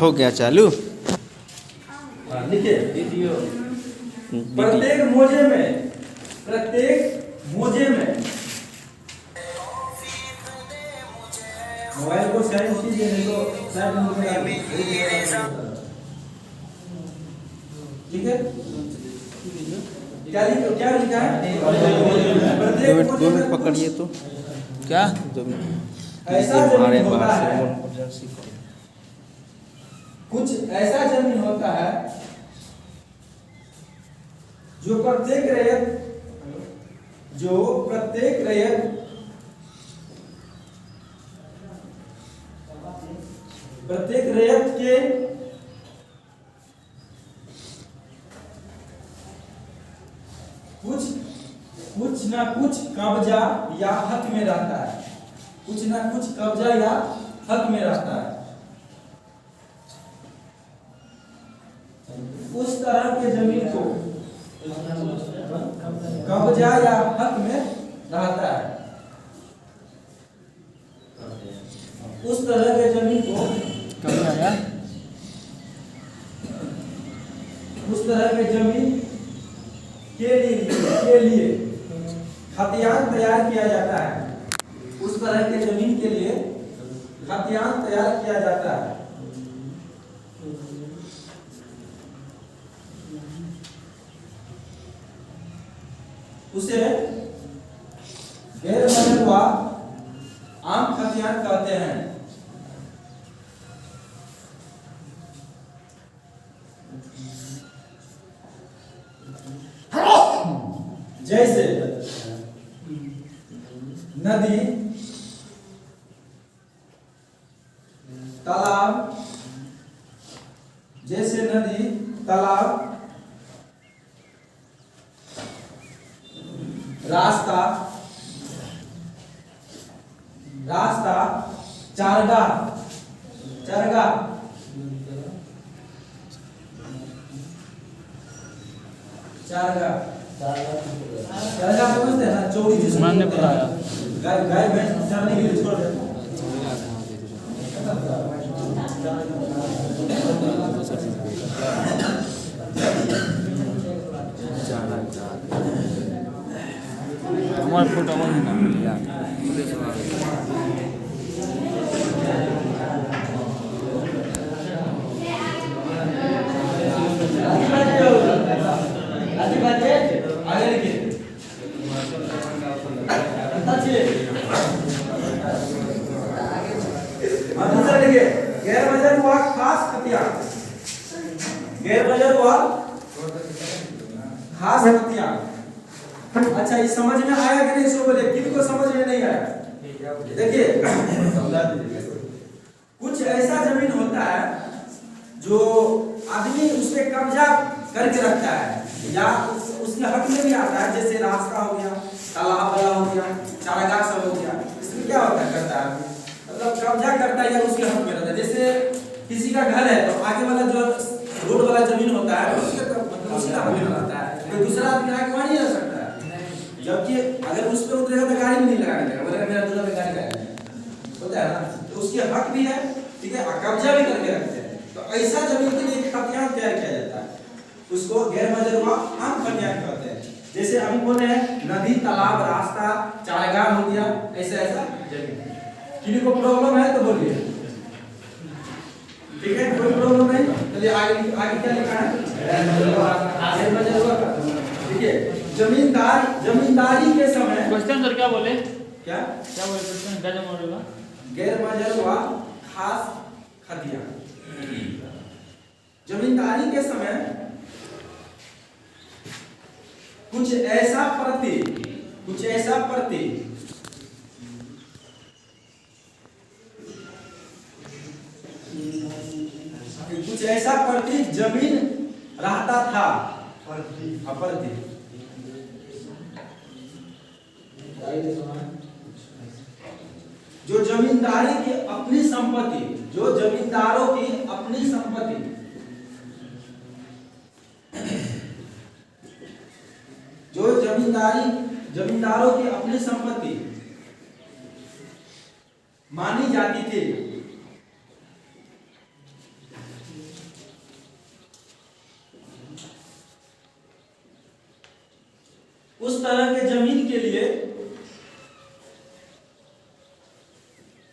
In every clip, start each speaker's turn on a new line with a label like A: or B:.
A: हो गया चालू।
B: लिखिए प्रत्येक मोजे में मोबाइल को साइड कीजिए, नहीं तो साइड में ठीक है। क्या लिखा है?
A: दो मिनट पकड़िए तो क्या
B: ऐसा जमीन होता है, कुछ ऐसा जमीन होता है जो प्रत्येक रैयत के कुछ ना कुछ कब्जा या हक में रहता है, कुछ ना कुछ कब्जा या हक में रहता है। उस तरह के जमीन को कब्जा या हक में रहता है। उस तरह के जमीन को उस तरह के जमीन के लिए खतियान तैयार किया जाता है। उस तरह के जमीन के लिए खतियान तैयार किया जाता है। उसे गैर मजरूआ आम खतियान कहते हैं। जैसे नदी, तालाब, रास्ता, चारगाह समझते हैं ना, चौड़ी जिसको
A: मैंने बताया
B: गाय भैंस चरने के लिए छोड़ देते हैं।
A: हमारे फोटो ना
B: आगे लिखिए। दूसरा लिखिए गैर मजरूआ खास खतियान। अच्छा, ये समझ में आया कि नहीं? इसको बोले किनको समझ में नहीं आया? देखिए कुछ ऐसा जमीन होता है जो आदमी उस पे कब्जा करके रखता है या उसके हक में भी आता है, जैसे रास्ता हो गया, तालाब वाला हो गया, चारागाह सब हो गया। इसमें क्या होता है, करता है मतलब कब्जा करता है या उसके हक में रहता है। जैसे किसी का घर है तो आगे वाला जो रोड वाला जमीन होता है उसके मतलब उसका हक में रहता है, कोई दूसरा आदमी आगे वहाँ नहीं रह सकता है। जबकि अगर उस पर उतरेगा तो गाड़ी भी नहीं लगाने देगा, बोलेगा मेरा दूसरा पे गाड़ी लगाएगा, होता है ना। तो उसके हक भी है, ठीक है, कब्जा भी करके रखते हैं। तो ऐसा जमीन के लिए खतियान तैयार किया जाता है, उसको गैर मजरूआ आम खतियान कहते हैं। जैसे अभी बोल रहे हैं नदी, तालाब, रास्ता, चारागाह हो गया, ऐसा जमीन। किसी को प्रॉब्लम है तो बोलिए, ठीक है? कोई प्रॉब्लम नहीं? चलिए आगे क्या लिखा है? गैर मजरूआ का, ठीक है। जमींदारी के समय
A: क्वेश्चन सर क्या बोले?
B: क्या
A: बोले क्वेश्चन?
B: गैर मजरूआ खास खतियान। जमींदारी के समय कुछ ऐसा प्रति जमीन रहता था। प्रति जो जमींदारी की अपनी संपत्ति, जो जमींदारों की अपनी संपत्ति, जो जमींदारों की अपनी संपत्ति मानी जाती थी, उस तरह के जमीन के लिए,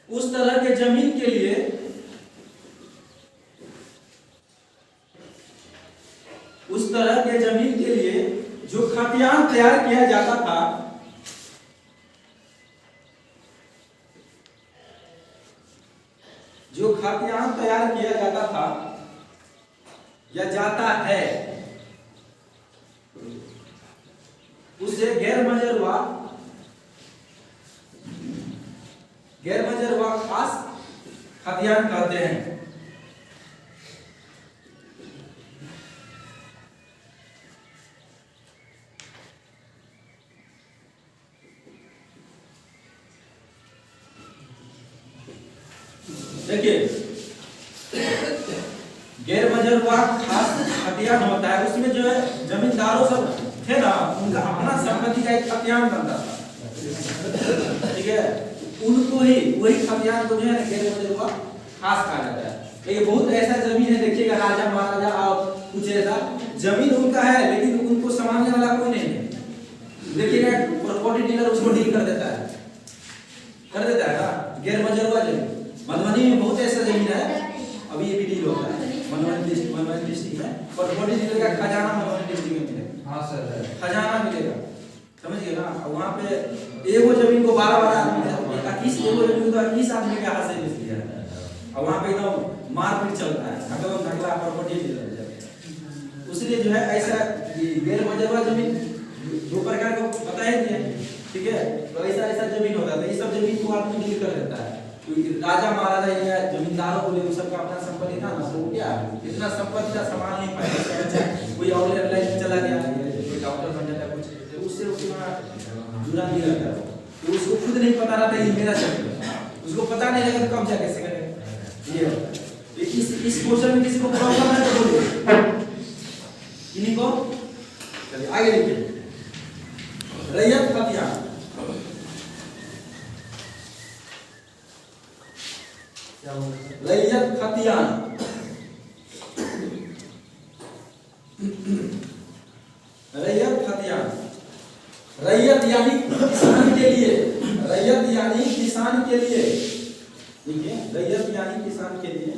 B: उस तरह के जमीन के लिए उस तरह के जमीन के लिए जो खतियान तैयार किया जाता था, जो खतियान तैयार किया जाता था या जाता है, उसे गैर मजरूआ खास खतियान कहते हैं। देखिए, गैर मजरूआ खास खतियान होता है, उसमें जो है जमींदारों सब थे ना, उनका अपना संपत्ति का एक खतियान बनता था, ठीक है। उनको ही वही खतियान को जो है गैर मजरूआ खास कहा जाता है। ये बहुत ऐसा जमीन है, देखिएगा राजा महाराजा और कुछ ऐसा जमीन उनका है, लेकिन उनको संभालने वाला कोई नहीं है। देखिएगा प्रॉपर्टी डीलर उसको डील कर देता है ना, गैर मजरूआ जमीन। मधुबनी में बहुत ऐसा जमीन है, अभी ये भी डील होता है मधुबनी डिस्ट्रिक्ट में, प्रॉपर्टी डीलर का खजाना मधुबनी डिस्ट्रिक्ट में मिलेगा। हाँ सर, खजाना मिलेगा, समझिए ना। वहाँ पे एगो जमीन को 12 आदमी, 21 एगो जमीन को 21 आदमी के हाथ से बेच दिया है, और वहाँ पे एकदम मारपीट चलता है, नकला प्रॉपर्टी डीलर। उसलिए जो है ऐसा गैर मजरूआ जमीन दो प्रकार का पता है नहीं, ठीक है। तो ऐसा जमीन होता है, ये सब जमीन को आदमी डील कर देता है। राजा महाराजा या जमींदारों को लेकर सबका अपना संपत्ति था ना, तो क्या इतना संपत्ति का संभाल नहीं पाया, कोई और लाइन में चला गया, कोई डॉक्टर बन जाता है कुछ, तो उससे उतना जुड़ा नहीं रहता, तो उसको खुद नहीं पता रहता ये मेरा जमीन, उसको पता नहीं रहेगा तो कब जा कैसे करेगा। ये होता है। इस क्वेश्चन में किसको प्रॉब्लम है तो बोलिए, इन्हीं को। चलिए आगे लिखिए, रैयत खतियान। रैयत खतियान, रैयत खतियान, रैयत यानी किसान के लिए, रैयत यानी किसान के लिए, देखिए रैयत यानी किसान के लिए,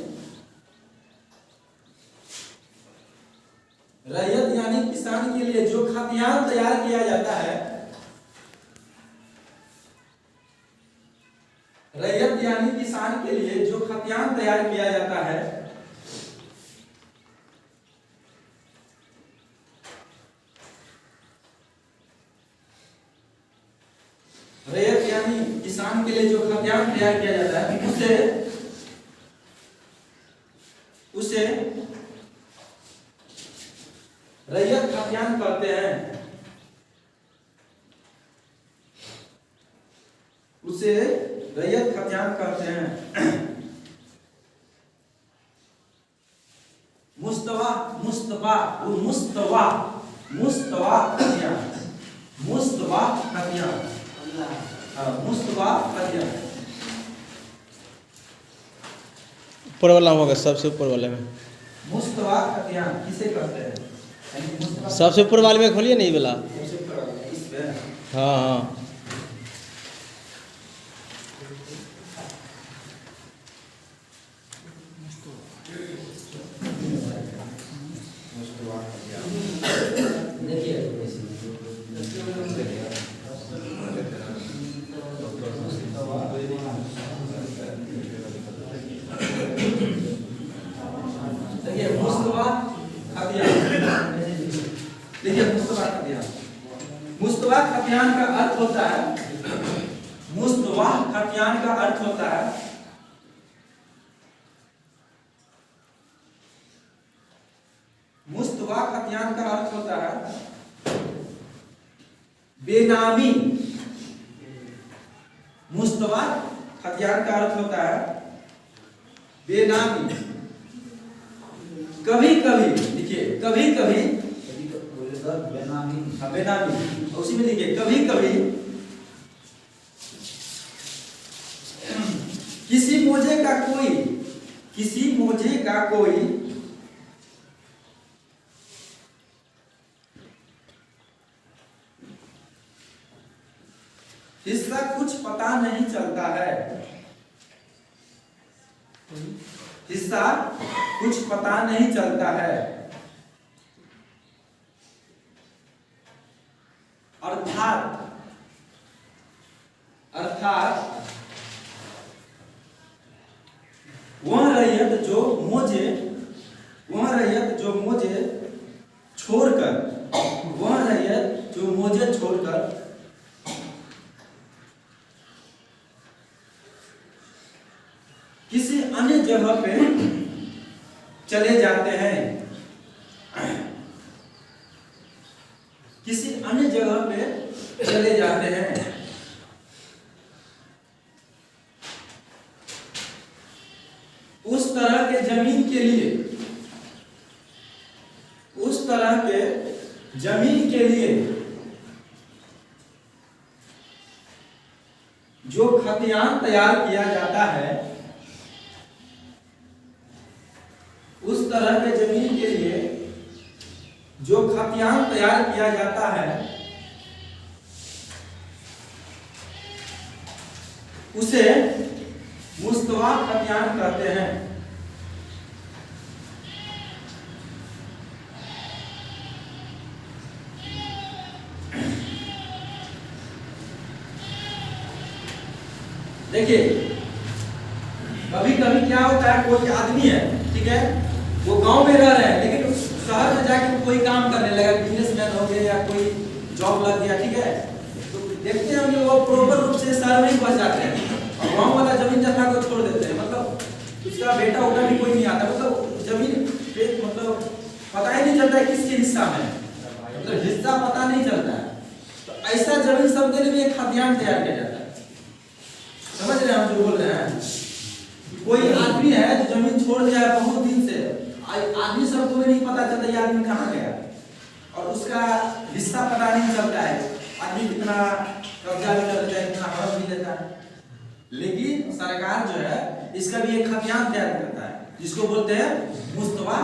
B: रैयत यानी किसान के लिए जो खतियान तैयार किया जाता है, रैयत यानी किसान के लिए जो खतियान तैयार किया जाता है, रैयत यानी किसान के लिए जो खतियान तैयार किया जाता है, उसे रैयत खतियान कहते हैं, उसे रैयत खतियान कहते हैं। मुस्तवा खतियान,
A: ऊपर वाला होगा, सबसे ऊपर वाले में
B: मुस्तवा खतियान किसे कहते हैं?
A: सबसे ऊपर वाले में खोलिए नहीं वाला,
B: सबसे ऊपर वाले इस पे।
A: हाँ हाँ,
B: मुस्तवा खतियान का अर्थ होता है, मुस्तवा खतियान का अर्थ होता है मुस्तवा खतियान का अर्थ होता है बेनामी। मुस्तवा खतियान का अर्थ होता है बेनामी। कभी कभी देखिए, कभी कभी बेनामी, उसी में देखिए कभी कभी किसी मोजे का कोई हिस्सा कुछ पता नहीं चलता है, हिस्सा कुछ पता नहीं चलता है। अर्थात वह रैयत जो मोजे छोड़कर किसी अन्य जगह पे चले जाते हैं, किसी अन्य जगह पे चले जाते हैं, उस तरह के जमीन के लिए जो खतियान तैयार किया जाता है, उस तरह के जमीन के लिए जो खतियान तैयार किया जाता है, उसे मुस्तवा खतियान कहते हैं। देखिए, कभी कभी क्या होता है, कोई आदमी है, ठीक है, वो गांव में रह रहे हैं, लेकिन शहर में जाके कोई काम करने लगा, बिजनेसमैन हो गया या कोई जॉब लग गया, ठीक है, तो देखते हैं कि वो प्रॉपर रूप से शहर में ही बस जाते हैं और गांव वाला जमीन जगह को छोड़ देते हैं। मतलब उसका बेटा उठा भी कोई नहीं आता, मतलब जमीन मतलब पता ही नहीं चलता है किसके हिस्सा में, मतलब हिस्सा पता नहीं चलता है। तो ऐसा जमीन सब के लिए एक खतियान तैयार किया जाता है। समझ रहे हैं हम जो बोल रहे हैं? कोई आदमी है जो जमीन छोड़ दिया है बहुत दिन से, आदमी सबको भी नहीं पता चलता ये आदमी कहाँ गया और उसका हिस्सा पता नहीं चलता है। आदमी कितना कब्जा भी कर लेता है, कितना हड़प भी लेता है, लेकिन सरकार जो है इसका भी एक खतियान तैयार करता है, जिसको बोलते हैं मुस्तवा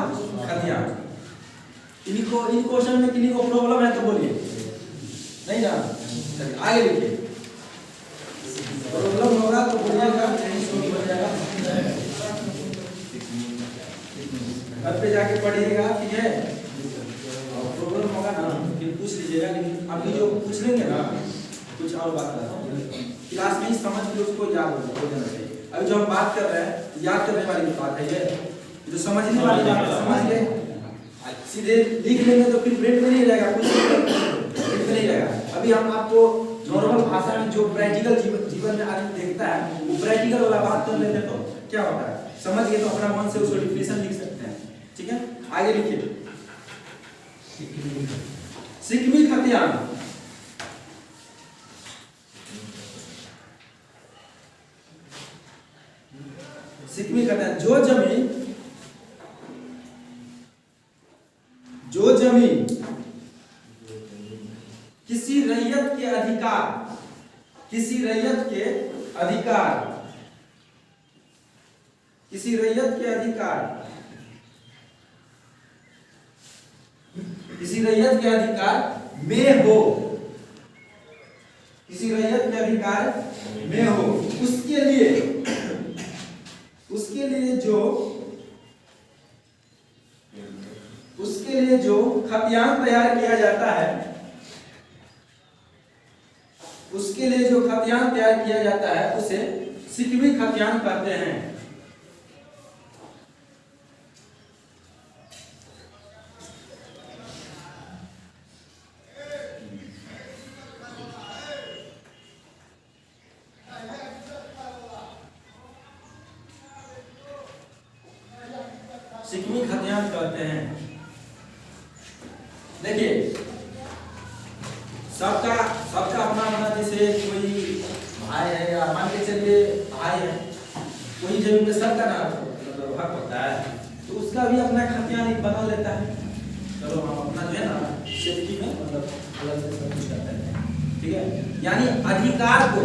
B: खतियान। इन क्वेश्चन में किन्हीं को प्रॉब्लम है तो बोलिए, नहीं ना? चलिए आगे लिखिए, प्रॉब्लम होगा तो बोलिएगा, नहीं सोच हो जाएगा, घर पे जाके पढ़िएगा, ठीक है। और प्रॉब्लम होगा ना फिर पूछ लीजिएगा, लेकिन अभी जो पूछ लेंगे ना कुछ और बात करना, क्लास में ही समझ के उसको याद हो जाना चाहिए। अभी जो हम बात कर रहे हैं याद करने वाली बात है, ये जो समझने वाली बात है समझ ले, सीधे लिख लेंगे तो फिर प्रिंट में नहीं रहेगा, कुछ प्रिंट में नहीं रहेगा। अभी हम आपको नॉर्मल भाषा में जो प्रैक्टिकल जीवन में आदमी देखता है वो प्रैक्टिकल वाला बात कर लेते हैं तो क्या होता है, समझ गए तो अपना मन से उसको डिफिनेशन लिख सकते हैं, ठीक है। आगे लिखिए, सिकमी खतियान। सिकमी खतियान जो जमीन किसी रैयत के अधिकार किसी रैयत के अधिकार में हो, उसके लिए जो खतियान तैयार किया जाता है, उसे सिकमी खतियान कहते हैं। सिकमी खतियान कहते हैं। देखिए, सबका अपना अपना, जैसे कोई भाई है या मान के चलिए भाई है, कोई जमीन पे सबका ना मतलब हक होता है, तो उसका भी अपना खतियान एक बना लेता है। चलो हम अपना जो है ना सेफ्टी में मतलब अलग से सब कुछ करते हैं, ठीक है। यानी अधिकार को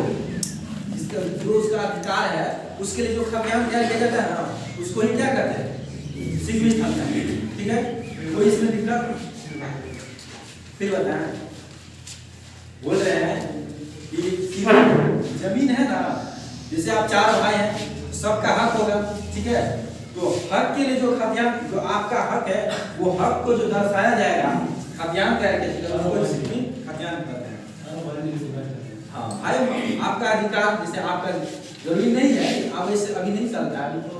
B: जो उसका अधिकार है उसके लिए जो खतियान तैयार किया जाता है ना, उसको ही क्या कहते हैं, सिकमी खतियान, ठीक है। कोई इसमें दिक्कत? फिर बताएं, बोल रहे हैं कि ठीक है। तो हक के लिए जो खतियान, जो आपका हक है, वो हक को जो दर्शाया जाएगा खतियान करके, उसको खतियान कहते हैं। हाँ भाई, आपका अधिकार, जैसे आपका जरूरी नहीं है कि अब ऐसे अभी नहीं चलता है, अभी तो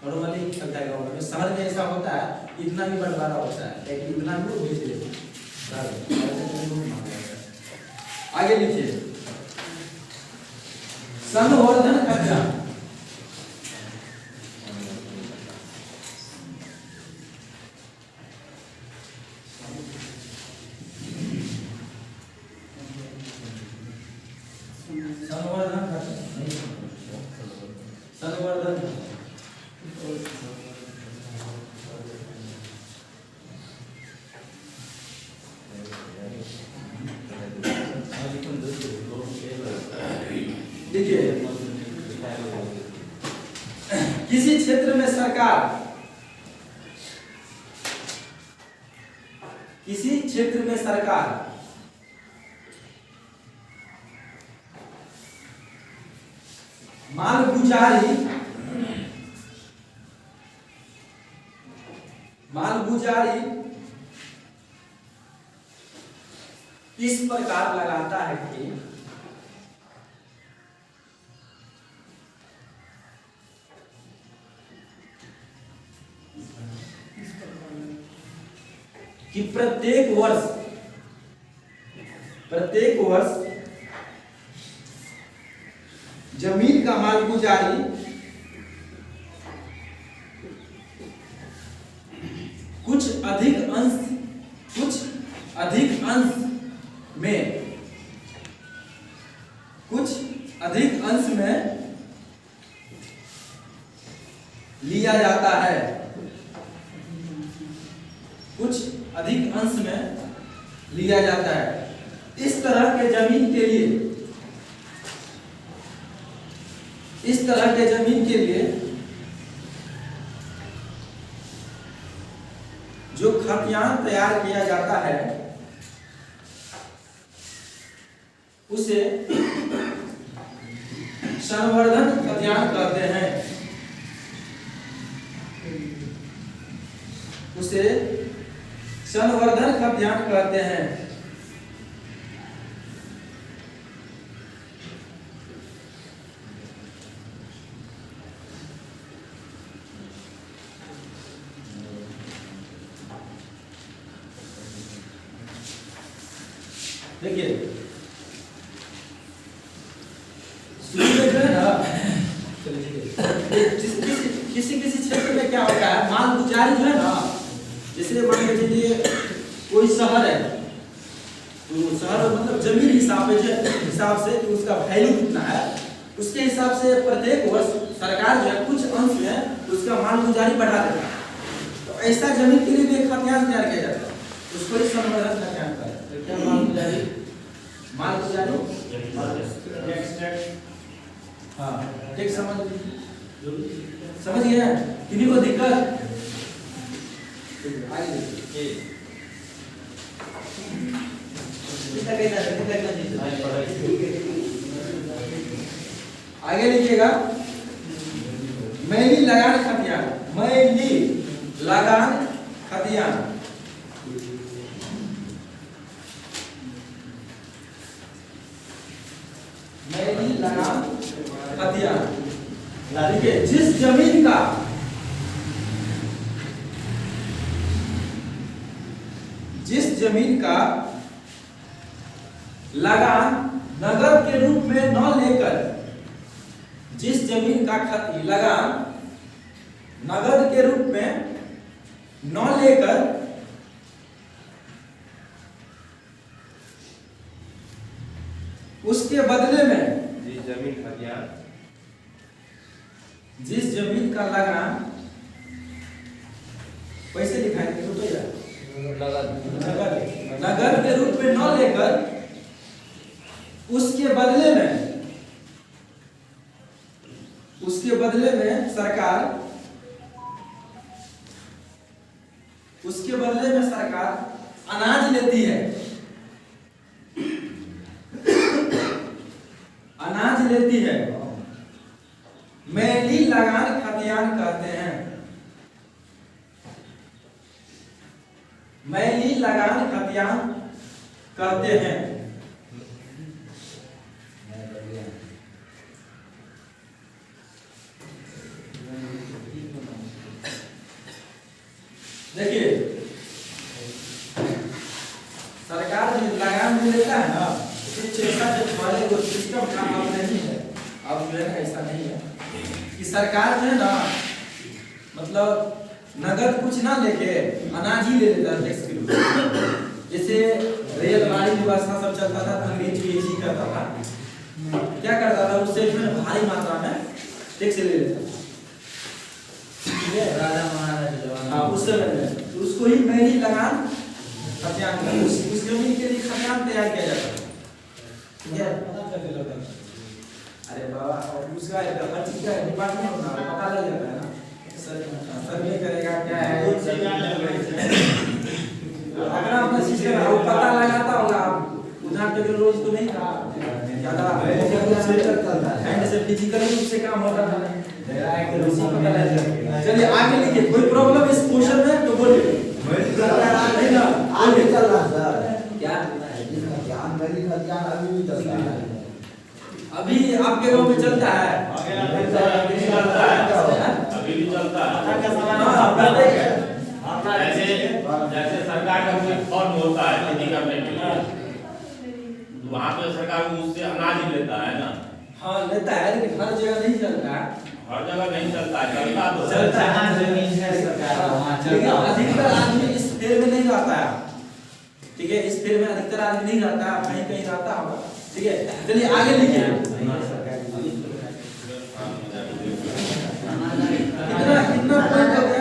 B: नॉर्मली ही चलता है गाँव में। शहर में ऐसा होता है, इतना भी बंटवारा होता है, लेकिन इतना भी वो बेच देते हैं। आगे लिखिए, संवर्धन खतियान। संवर्धन देखिए, किसी क्षेत्र में सरकार, किसी क्षेत्र में सरकार मालगुजारी इस प्रकार लगाता है कि प्रत्येक वर्ष जमीन का मालगुजारी कुछ अधिक अंश में लिया जाता है, कुछ अधिक अंश में लिया जाता है। इस तरह के जमीन के लिए जो खतियान तैयार किया जाता है उसे संवर्धन खतियान कहते हैं। उसे संवर्धन खतियान कहते हैं। देखिए, सूर्य जो है ना, किसी क्षेत्र में क्या होता है, मालगुजारी जो है ना, जैसे मान के चलिए कोई शहर है, तो शहर मतलब जमीन हिसाब से कि उसका वैल्यू कितना है, उसके हिसाब से प्रत्येक वर्ष सरकार जो है कुछ अंश में उसका मालगुजारी बढ़ा देता है। तो ऐसा जमीन के लिए भी एक खतियान तैयार किया जाता है, उसको ही संवर्धन खतियान कहते हैं। तो क्या मालगुजारी हाँ, ठीक समझ गए? किन्हीं को दिक्कत? आगे लिखिएगा, मैली लगान खतियान। मैली लगान खतियान, मैली लगान खतियान। देखिए, जिस जमीन का लगान नगद के रूप में न लेकर, जिस जमीन का लगान नगद के रूप में न लेकर उसके बदले में जिस जमीन का लगान पैसे दिखाएंगे रुपया नगद के रूप में न लेकर उसके बदले में सरकार अनाज लेती है। मैली लगान खतियान कहते मैली लगान खतियान करते हैं। देखिए सरकार जो लगान भी लेता है ना, शिक्षा जो वाले वो सिस्टम का अब नहीं है। अब जो है ऐसा नहीं है कि सरकार जो है ना मतलब नगद कुछ ना लेके अनाज ही ले लेता है टैक्स के रूप में। जैसे रेलगाड़ी व्यवस्था सब चलता था, अंग्रेज भी यही करता था। क्या करता था, उससे जो है भारी मात्रा में टैक्स ले लेता था।
C: राजा महाराजा के जमाने
B: हाँ, उस समय में तो उसको ही मैली लगान खतियान उस जमीन के लिए खतियान तैयार किया जाता है। ठीक है, अरे बाबा उसका हर चीज का डिपार्टमेंट होता है, पता लग जाता है ना। सर्वे करेगा क्या है, अगर आपने चीज का वो पता लगाता होगा। आप उदाहरण के लिए रोज तो नहीं था ज्यादा हैंड से फिजिकल रूप से काम होता था। चलिए आगे लिखिए, कोई प्रॉब्लम इस क्वेश्चन में तो बोलिए। नहीं ना
C: आगे चल रहा सर,
B: क्या
C: ज्ञान मैली खतियान अभी भी चलता है।
B: अभी आपके गांव में चलता है?
D: अभी भी चलता है। जैसे सरकार का कोई फॉर्म होता है खेती करने के लिए, वहाँ पे सरकार उससे अनाज ही लेता है ना।
B: हाँ लेता है, लेकिन हर जगह नहीं चलता है।
D: हर जगह नहीं चलता है, चलता तो है।
B: चलता है,
C: जहाँ जमीन है सरकार वहाँ
B: लेकिन
C: चलता है।
B: अधिकतर आदमी इस फेर में नहीं रहता है। ठीक है, इस फेर में अधिकतर आदमी नहीं रहता है, कहीं कहीं रहता होगा। ठीक है, चलिए आगे लिखिए। कितना कितना पॉइंट हो गया?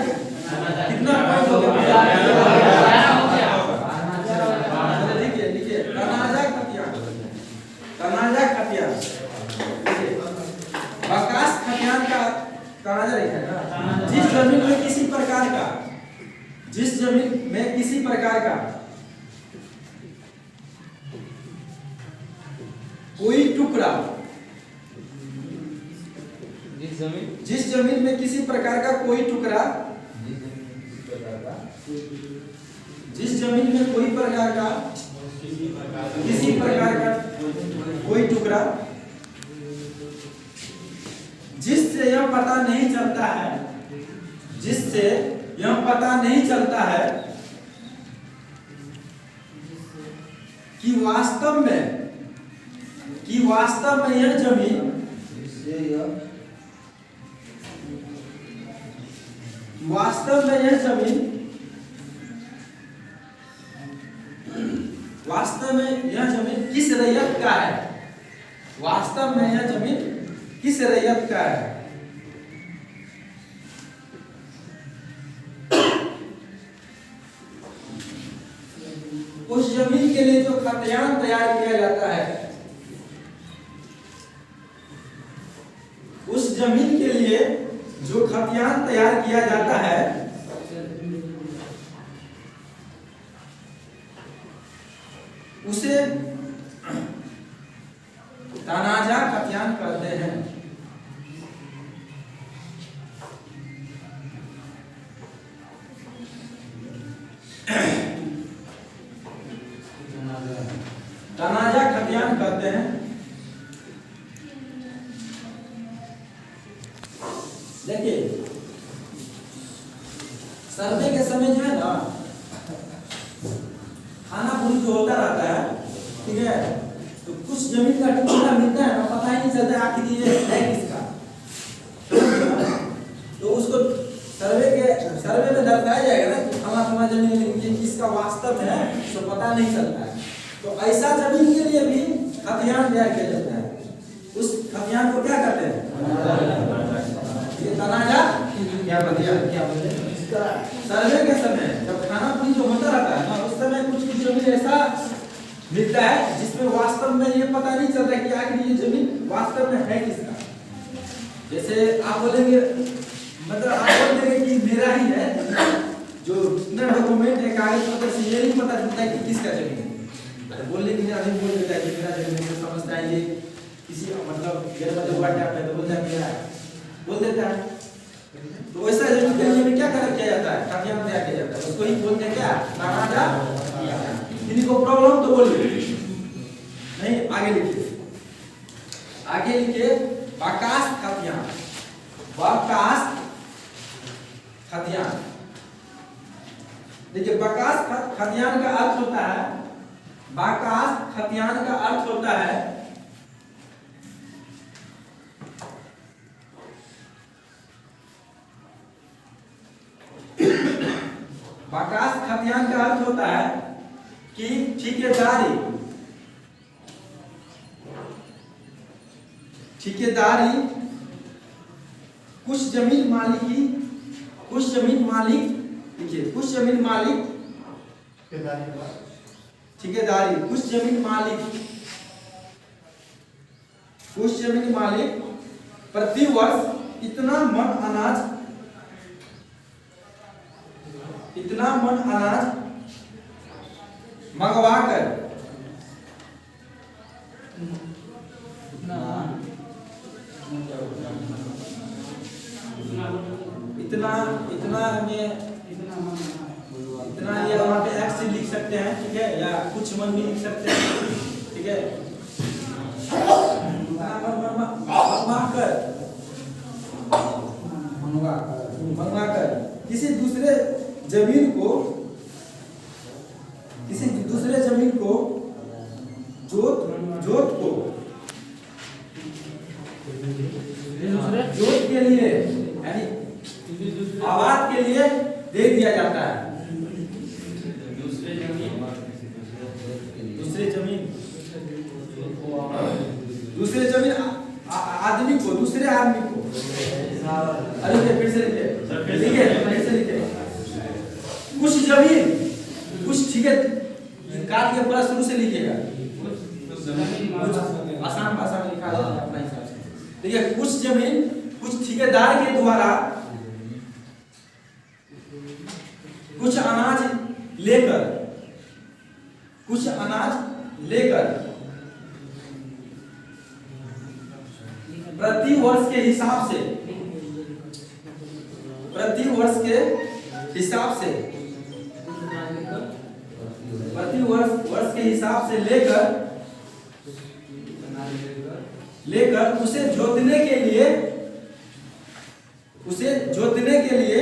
B: कितना पॉइंट हो गया? चलिए लिखिए लिखिए, तनाजा खतियान, तनाजा खतियान। बकास खतियान का तनाजा लिखा है ना। जिस जमीन में किसी प्रकार का, जिस जमीन में किसी प्रकार का कोई टुकड़ा, जिस जमीन में किसी प्रकार का कोई टुकड़ा, जिस जमीन में कोई प्रकार का किसी प्रकार का कोई टुकड़ा, जिससे यह पता नहीं चलता है, जिससे यह पता नहीं चलता है कि वास्तव में यह जमीन, वास्तव में यह जमीन, वास्तव में यह जमीन किस रैयत का है, वास्तव में यह जमीन किस रैयत का है। उस जमीन के लिए जो खतियान तैयार किया जाता है, उस जमीन के लिए जो खतियान तैयार किया जाता है, उसे तनाजा खतियान कहते हैं। तनाजा खतियान कहते हैं। देखिए सर्वे के समय जो है ना खाना पूरी जो होता रहता है, ठीक है, तो कुछ जमीन का टुकड़ा मिलता है ना, पता ही नहीं चलता आखिर ये है किसका। तो उसको सर्वे में दर्शाया जाएगा ना कि फला जमीन ये किसका वास्तव में है, तो पता नहीं चलता है। तो ऐसा जमीन के लिए भी खतियान तैयार किया जाता है। उस खतियान को क्या कहते हैं? ये तनाजा क्या बोले? सर्वे के समय जब खाना पूरी जो होता रहता है ना, उस समय कुछ कुछ जमीन ऐसा मिलता है जिसमें वास्तव में ये पता नहीं चल रहा कि आखिर ये जमीन वास्तव में है किसका। जैसे आप बोलेंगे, मतलब आप बोल देंगे कि मेरा ही है, जो इतना डॉक्यूमेंट है कागज पत्र से ये नहीं पता चलता है कि किसका जमीन है। बोलने के लिए आदमी बोल देता है कि मेरा जमीन है, समझता है ये किसी मतलब गैर मतलब हुआ क्या है, तो बोलता है मेरा है, बोल देता है। तो वैसा जमीन के लिए क्या किया जाता है? खतियान तैयार किया जाता है। इसको ही बोलते हैं क्या, तनाजा। किसी को प्रॉब्लम तो बोलिए, नहीं आगे लिखिए, आगे लिखिए बाकास खतियान, बाकास खतियान। देखिए बाकास खतियान का अर्थ होता है, बाकास खतियान का अर्थ होता है बाकास खतियान का अर्थ होता है कि ठेकेदारी, ठेकेदारी कुछ जमीन मालिकी, कुछ जमीन मालिक, देखिए कुछ जमीन मालिक, ठेकेदारी कुछ जमीन मालिक, कुछ जमीन मालिक प्रति वर्ष इतना मन अनाज, इतना मन अनाज मंगवाकर, इतना इतना में इतना, ये वहाँ पे एक्स लिख सकते हैं, ठीक है, या कुछ मन भी लिख सकते हैं, ठीक है। मंगवाकर किसी दूसरे जमीन को, किसी दूसरे जमीन को जोत को जोत के लिए यानी आबाद के लिए दे दिया जाता है। दूसरे जमीन आदमी को, दूसरे आदमी को, अरे फिर से लिखिए, फिर से लिखिए, कुछ जमीन, कुछ, ठीक है, काट के पूरा शुरू से लिखिएगा, आसान भाषा में लिखा है अपना हिसाब से। देखिए कुछ जमीन कुछ ठेकेदार के द्वारा कुछ अनाज लेकर, कुछ अनाज लेकर प्रति वर्ष के हिसाब से, प्रति वर्ष के हिसाब से, प्रति वर्ष के हिसाब से लेकर उसे जोतने के लिए, उसे जोतने के लिए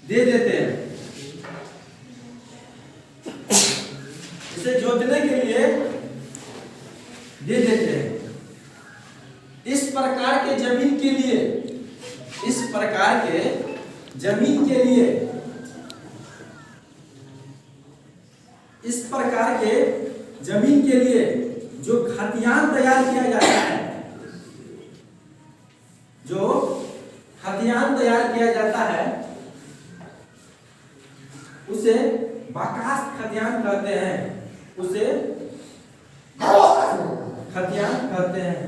B: दे देते हैं, उसे जोतने के लिए दे देते हैं। इस प्रकार के जमीन के लिए, इस प्रकार के जमीन के लिए, इस प्रकार के जमीन के लिए जो खतियान तैयार किया जाता है, जो खतियान तैयार किया जाता है उसे बाकास खतियान कहते हैं, उसे खतियान कहते हैं।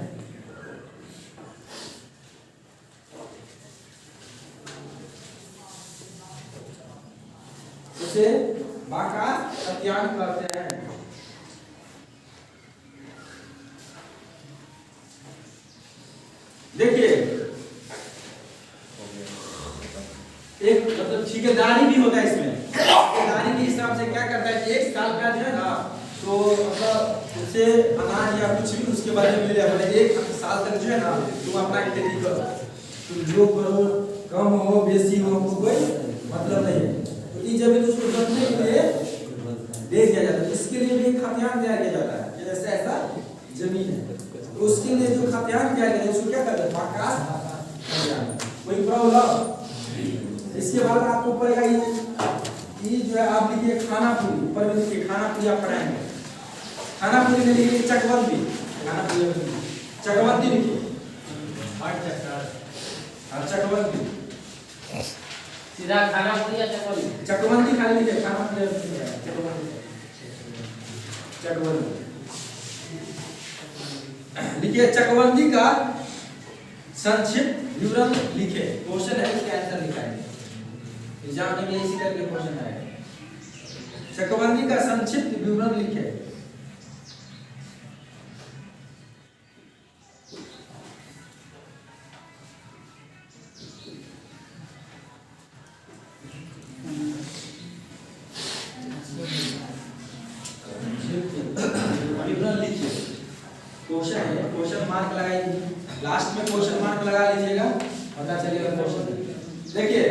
B: उसे बाकास खतियान कहते हैं। देखिए एक मतलब ठेकेदारी भी होता है इसमें, ठेकेदारी के हिसाब से क्या करता है, एक साल का जो है ना, तो मतलब उससे अनाज या कुछ भी उसके बारे में ले लिया, मतलब एक साल तक जो है ना तुम अपना खेती करो, तुम जो करो कम हो बेसी हो कोई मतलब नहीं है। तो ये जमीन उसको जोतने के लिए दे दिया जाता है, इसके लिए भी खतियान तैयार किया जाता है, जैसे ऐसा जमीन है तो उसके लिए जो खतियान तैयार किया उसको क्या कहते हैं, बाकास खतियान। कोई प्रॉब्लम? इसके बाद आपको पड़ेगा ये जो है, आप लिखिए खाना पूरी, ऊपर में लिखिए खाना पूरी, आप पढ़ाएंगे खाना पूरी में लिखिए चकवंदी, खाना पूरी चकवंदी लिखिए, चकवंदी
C: सीधा खाना पूरी या चकवंदी?
B: चकवंदी खाली लिखिए, खाना पूरी चकवंदी, चकवंदी लिखिए। चकवंदी का संक्षिप्त विवरण लिखे, क्वेश्चन है इसका आंसर लिखाएंगे, एग्जाम में इसी करके क्वेश्चन आएगा। चकवंदी का संक्षिप्त विवरण लिखे। क्वेश्चन मार्क लगाइए, लास्ट में क्वेश्चन मार्क लगा लीजिएगा, पता चलेगा क्वेश्चन। देखिए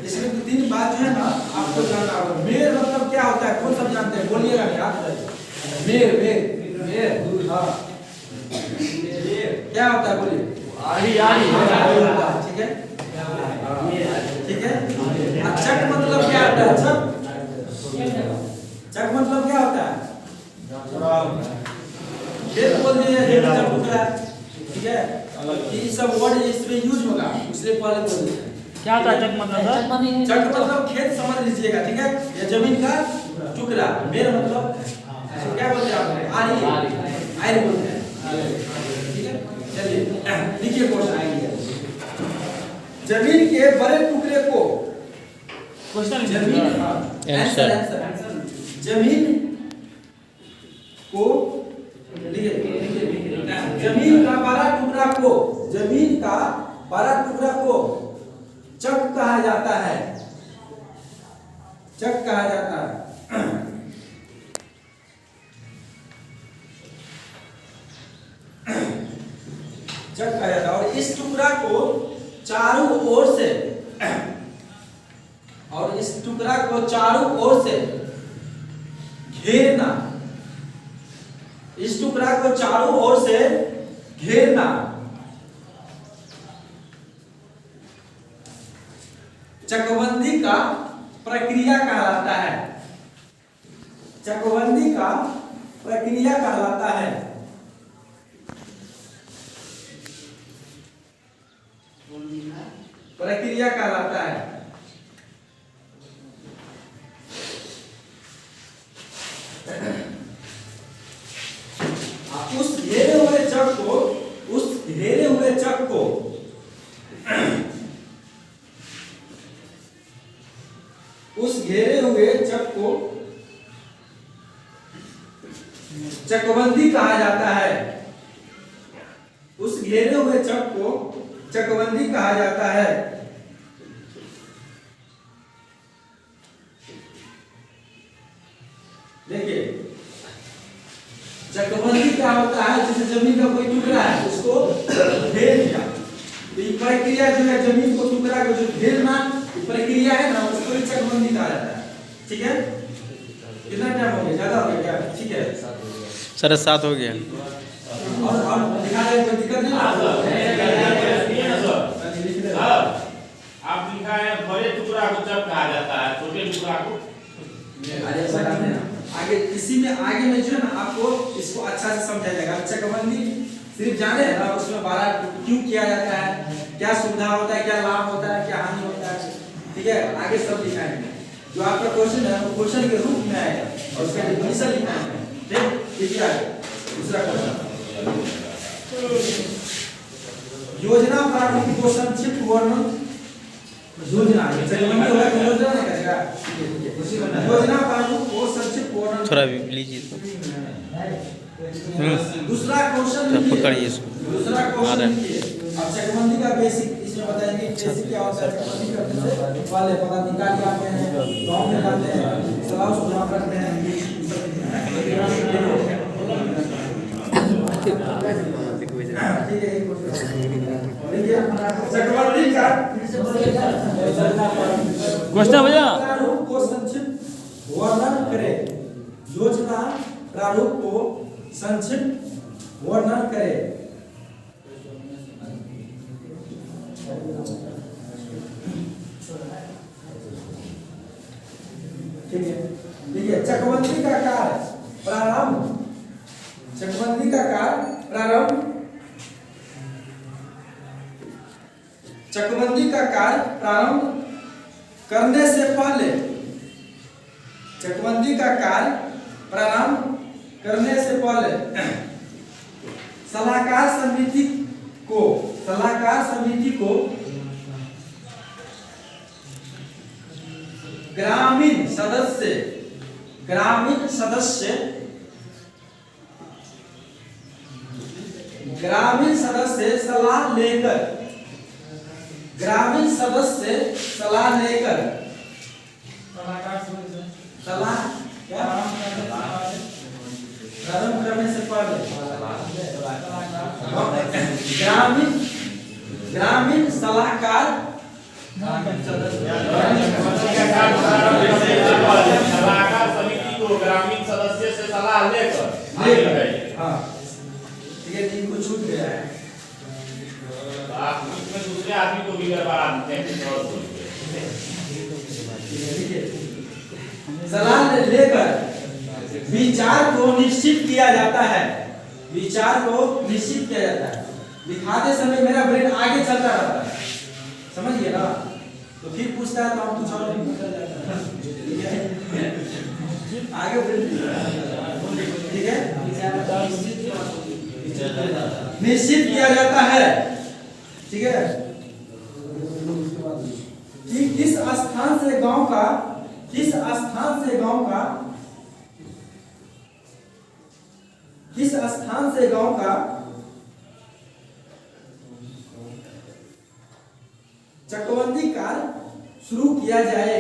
B: इसमें तो 3 बात जो है ना आपको जानना होगा। मेर मतलब क्या होता है, कौन सब जानते हैं, बोलिएगा याद रखिए। मेर मेर मेर हाँ क्या होता है, बोलिए।
C: आरी आरी
B: ठीक है ठीक है। चक मतलब क्या होता है, चक मतलब क्या होता है, खेत बोल दिए जब टुकड़ा, ठीक है। ये सब वर्ड इसमें यूज होगा, इसलिए पहले बोल दिए।
C: क्या होता है चक मतलब?
B: चक मतलब खेत समझ लीजिएगा, ठीक है, या जमीन का टुकड़ा। मेर मतलब क्या बोलते हैं आप, आरी आरी बोलते हैं, ठीक है। चलिए लिखिए क्वेश्चन आएंगे। जमीन के बड़े टुकड़े को,
C: क्वेश्चन
B: जमीन
A: आंसर
B: जमीन को लिखिए, जमीन का बड़ा टुकड़ा को, जमीन का बड़ा टुकड़ा को चक कहा जाता है, चक कहा जाता है। चक कहा जाता है। और इस टुकड़ा को चारों ओर से, और इस टुकड़ा को चारों ओर से घेरना, इस टुकड़ा को चारों ओर से घेरना चकबंदी का प्रक्रिया कहलाता है, चकबंदी का प्रक्रिया कहलाता है। प्रक्रिया कहलाता है। उस घेरे हुए चक को, उस घेरे हुए चक को उस घेरे हुए चक को चकबंदी कहा जाता है। उस घेरे हुए चक को चकबंदी कहा जाता है। देखिए चकबंदी क्या होता है, जैसे जमीन का कोई टुकड़ा है उसको घेर दिया, तो ये प्रक्रिया जो है जमीन को टुकड़ा को जो घेरना प्रक्रिया है ना, उसको भी चकबंदी कहा जाता है। ठीक है, कितना टाइम हो गया, ज्यादा हो गया क्या? ठीक है
A: 7:30 हो गया।
B: और दिखा रहे कोई दिक्कत नहीं ना?
D: आप लिखा है बड़े टुकड़ा को चक कहा जाता है, छोटे टुकड़ा को
B: अरे ऐसा करते हैं आगे, इसी में आगे में जो है ना आपको इसको अच्छा से समझा जाएगा। चकबंदी सिर्फ जाने है ना, उसमें 12 क्यों किया जाता है, क्या सुविधा होता है, क्या लाभ होता है, क्या हानि होता है, ठीक है, आगे सब लिखाएंगे। जो आपका क्वेश्चन है वो क्वेश्चन के रूप में आएगा और उसका डेफिनेशन लिखाएंगे। ठीक, देखिए आगे दूसरा क्वेश्चन, योजना प्रारूप को संक्षिप्त वर्णन। योजना चकबंदी होगा तो योजना नहीं करेगा, योजना प्रारूप को संक्षिप्त वर्णन
A: थोड़ा भी लीजिए तो।
B: दूसरा क्वेश्चन
A: तो पकड़िए इसको।
B: दूसरा क्वेश्चन लिखिए। अब चकबंदी का बेसिक इसमें बताएंगे, बेसिक क्या होता है चकबंदी करने से पहले पदाधिकारी आते हैं, गांव में जाते हैं, सलाह सुझाव करते हैं। ठीक है, देखिए चकबंदी का
C: क्वेश्चन भैया
B: प्रारूप को संक्षिप्त वर्णन करें। योजना प्रारूप को संक्षिप्त वर्णन करें। ठीक है, देखिए चकबंदी का कार्य प्रारंभ, चकबंदी का कार्य प्रारंभ, चकबंदी का कार्य प्रारंभ करने से पहले, चकबंदी का कार्य प्रारंभ करने से पहले सलाहकार समिति को, सलाहकार समिति को ग्रामीण सदस्य, ग्रामीण सदस्य, ग्रामीण सदस्य सलाह लेकर, ग्रामीण सदस्य सलाह लेकर, सलाह क्या प्रारंभ करने से पहले ग्रामीण ग्रामीण सलाहकार
D: सलाहकार समिति को ग्रामीण सदस्य से सलाह लेकर
B: हाँ ठीक है, इनको छूट गया है।
D: आप इसमें दूसरे आदमी को भी गड़बड़ा देते हैं कुछ और बोल के।
B: देखिए, सलाह लेकर विचार को निश्चित किया जाता है, विचार को निश्चित किया जाता है। लिखाते समय मेरा ब्रेन आगे चलता रहता है, समझिए ना। तो फिर पूछता है तो हम कुछ और नहीं निकल जाता है, ठीक है, आगे ब्रेन ठीक है, निश्चित किया जाता है, ठीक है। कि किस स्थान से गांव का किस स्थान से गांव का चकबंदी कार्य शुरू किया जाए,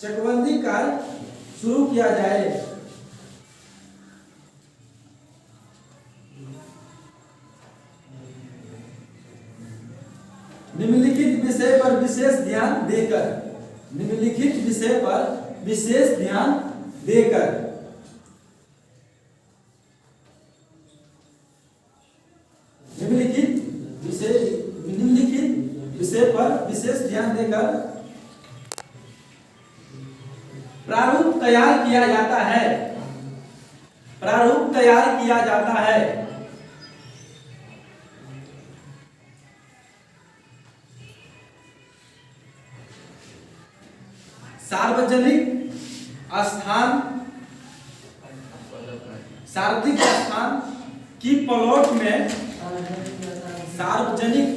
B: चकबंदी कार्य शुरू किया जाए। निम्नलिखित विषय पर विशेष ध्यान देकर, निम्नलिखित विषय पर विशेष ध्यान देकर निम्नलिखित विषय पर विशेष ध्यान देकर प्रारूप तैयार किया जाता है, प्रारूप तैयार किया जाता है। सार्वजनिक स्थान सार्वजनिक स्थान की प्लॉट में, सार्वजनिक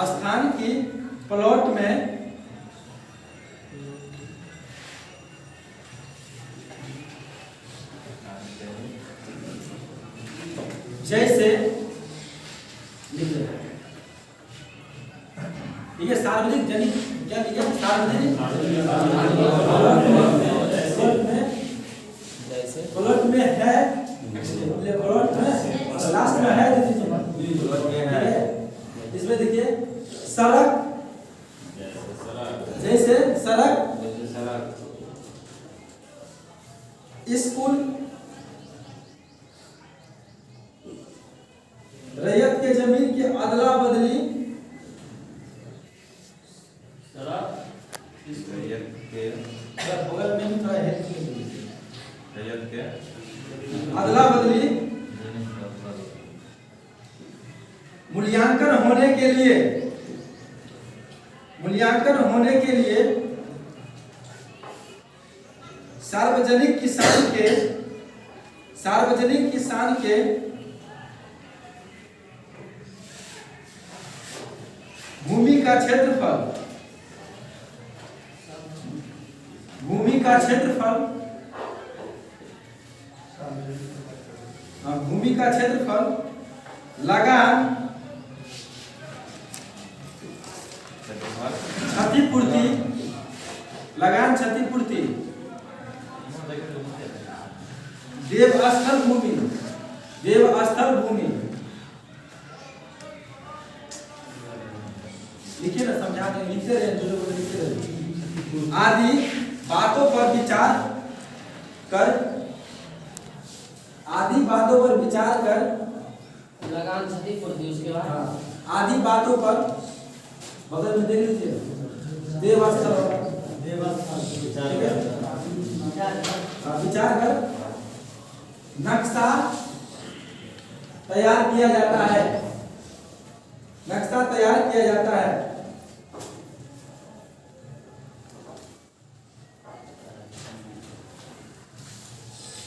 B: स्थान की प्लॉट में जैसे ठीक है, सार्वजनिक जनिक क्या लिखा, सार्वजनिक प्लॉट में है, प्लॉट में लास्ट में है, इसमें देखिए सड़क, जैसे सड़क, स्कूल, रैयत के जमीन की अदला बदली, बगल में थोड़ा है, अदला बदली, मूल्यांकन होने के लिए सार्वजनिक किसान के भूमि का क्षेत्रफल लगान क्षतिपूर्ति, देवस्थल भूमि लिखिए ना, समझा के लिखते रहे, आदि बातों पर विचार कर
C: लगान क्षतिपूर्ति, उसके बाद
B: आदि बातों पर बगल में देख लीजिए, देवस्थल विचार कर नक्शा तैयार किया जाता है,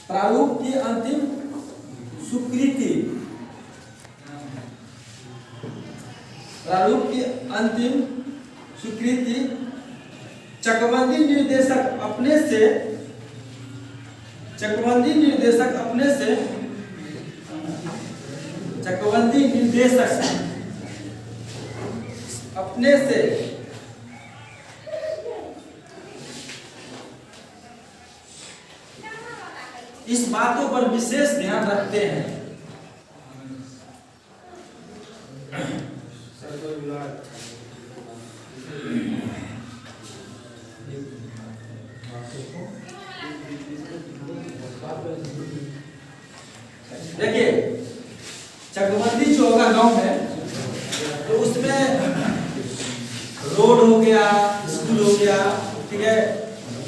B: प्रारूप की अंतिम स्वीकृति चकबंदी निर्देशक अपने से इस बातों पर विशेष ध्यान रखते हैं देखिए चकबंदी जो होगा गांव में तो उसमें रोड हो गया, स्कूल हो गया, ठीक है,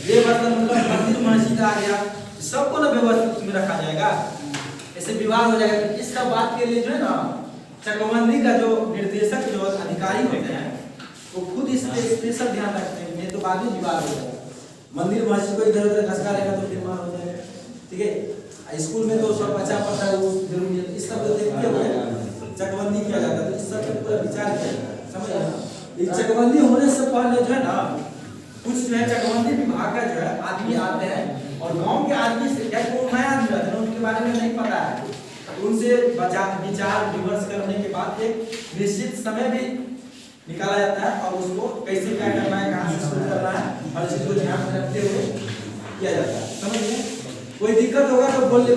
B: व्यवस्था मतलब मंदिर मस्जिद आ गया, सबको ना व्यवस्थित उसमें रखा जाएगा। ऐसे विवाद हो जाएगा। इस सब बात के लिए जो है ना चकबंदी का जो निर्देशक जो अधिकारी होते हैं वो खुद इस पे स्पेशल ध्यान रखते हैं, नहीं तो बाद में विवाद हो जाएगा। मंदिर मस्जिद को इधर उधर घसका रहेगा तो फिर मार हो जाएगा, ठीक है। स्कूल में तो सब अच्छा पढ़ता है वो जरूरी है, इस सब को देखते हुए चकबंदी किया जाता है। तो इस सब पे पूरा विचार किया, समझ रहे ना। इस चकबंदी होने से पहले जो है ना कुछ जो है चकबंदी विभाग का जो है आदमी आते हैं और गांव के आदमी से क्या कोई नया आदमी रहते हैं उनके बारे में नहीं पता है, उनसे विचार विमर्श करने के बाद एक निश्चित समय भी निकाला जाता है और उसको कैसे क्या करना है, कहाँ से शुरू करना है, हर चीज को ध्यान में रखते हुए किया जाता है, समझ गए। कोई दिक्कत होगा तो बोल ले,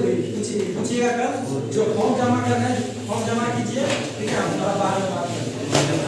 B: पूछिएगा कल। जो फॉर्म जमा करना है फॉर्म जमा कीजिए, ठीक है, हम बाद में बात करेंगे।